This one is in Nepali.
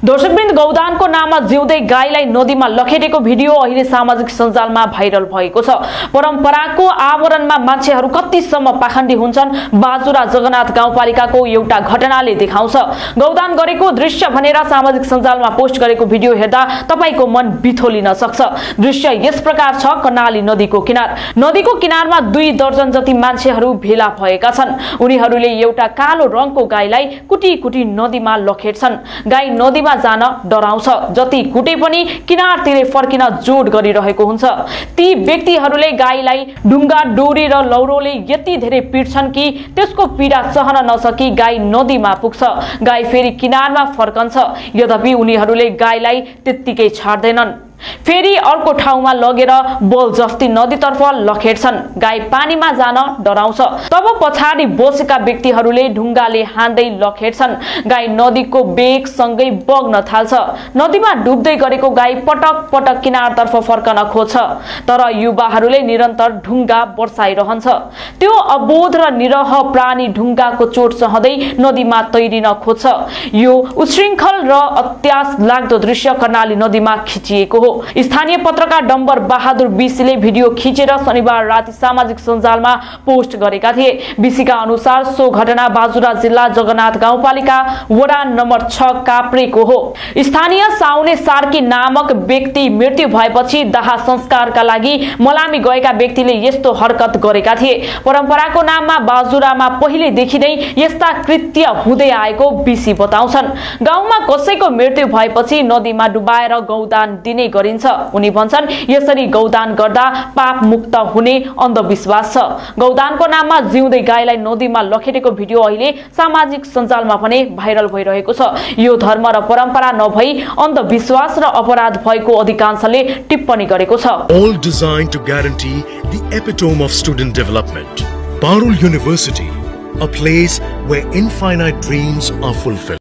दर्शकवृन्द, गौदानको नाममा जिउँदै गाईलाई नदीमा लखेटेको भिडियो अहिले सामाजिक सञ्जालमा भाइरल भएको छ। परम्पराको आवरणमा मान्छेहरू कतिसम्म पाखण्डी हुन्छन्, बाजुरा जगन्नाथ गाउँपालिकाको एउटा घटनाले देखाउँछ। गौदान गरेको दृश्य भनेर सामाजिक सञ्जालमा पोस्ट गरेको भिडियो हेर्दा तपाईको मन बिथोलिन सक्छ। दृश्य यस प्रकार छ। कर्णाली नदीको किनार, नदीको किनारमा 2 दर्जन जति मान्छेहरू भेला भएका छन्। उनीहरूले एउटा कालो रङको गाईलाई कुटी कुटी नदीमा लखेट्छन्। गाई नदीमा जान डराउँछ, जति कुटे पनि किनारतिरै फर्किन जोड गरिरहेको हुन्छ। ती व्यक्तिहरूले गाईलाई ढुङ्गा, डोरी र लौरोले यति धेरै पिट्छन् कि त्यसको पीडा सहन नसकी गाई नदीमा पुग्छ। गाई फेरि किनारमा फर्कन्छ, यद्यपि उनीहरूले गाईलाई त्यत्तिकै छाड्दैनन्। फेरि अर्को ठाउँमा लगेर बलजफ्ती नदीतर्फ लखेट्छन्। गाई पानीमा जान डराउँछ, तब पछाडि बसेका व्यक्तिहरूले ढुङ्गाले हान्दै लखेट्छन्। गाई नदीको बेगसँगै बग्न थाल्छ। नदीमा डुब्दै गरेको गाई पटक पटक किनारतर्फ फर्कन खोज्छ, तर युवाहरूले निरन्तर ढुङ्गा बर्साइरहन्छ। त्यो अबोध र निरह प्राणी ढुङ्गाको चोट सहँदै नदीमा तैरिन खोज्छ। यो उच्छृङ्खल र अत्यास लाग्दो दृश्य कर्णाली नदीमा खिचिएको हो। स्थानीय पत्रकार डम्बर बहादुर बिसीले भिडियो खिचेर शनिबार राति सामाजिक सञ्जालमा पोस्ट गरेका थिए। बिसीका अनुसार सो घटना बाजुरा जिल्ला जगन्नाथ गाउँपालिका वडा नम्बर 6 काप्रेको हो। स्थानीय साउने सार्की नामक व्यक्ति मृत्यु भएपछि दाह संस्कारका लागि मलामी गएका व्यक्तिले यस्तो हरकत गरेका थिए। परम्पराको नाममा बाजुरामा पहिलेदेखि नै यस्ता कृत्य हुँदै आएको बिसी बताउँछन्। गाउँमा कसैको मृत्यु भएपछि नदीमा डुबाएर गौदान दिने गरिन्छ। उनी भन्छन्, यसरी गौदान गर्दा पाप मुक्त हुने अन्धविश्वास छ। गौदानको नाममा जिउँदै गाईलाई नदीमा लखेटेको भिडियो अहिले सामाजिक सञ्जालमा पनि भाइरल भइरहेको छ। यो धर्म र परम्परा नभई अन्धविश्वास र अपराध भएको अधिकांशले टिप्पणी गरेको छ। All designed to guarantee the epitome of student development. Parul University, a place where infinite dreams are fulfilled.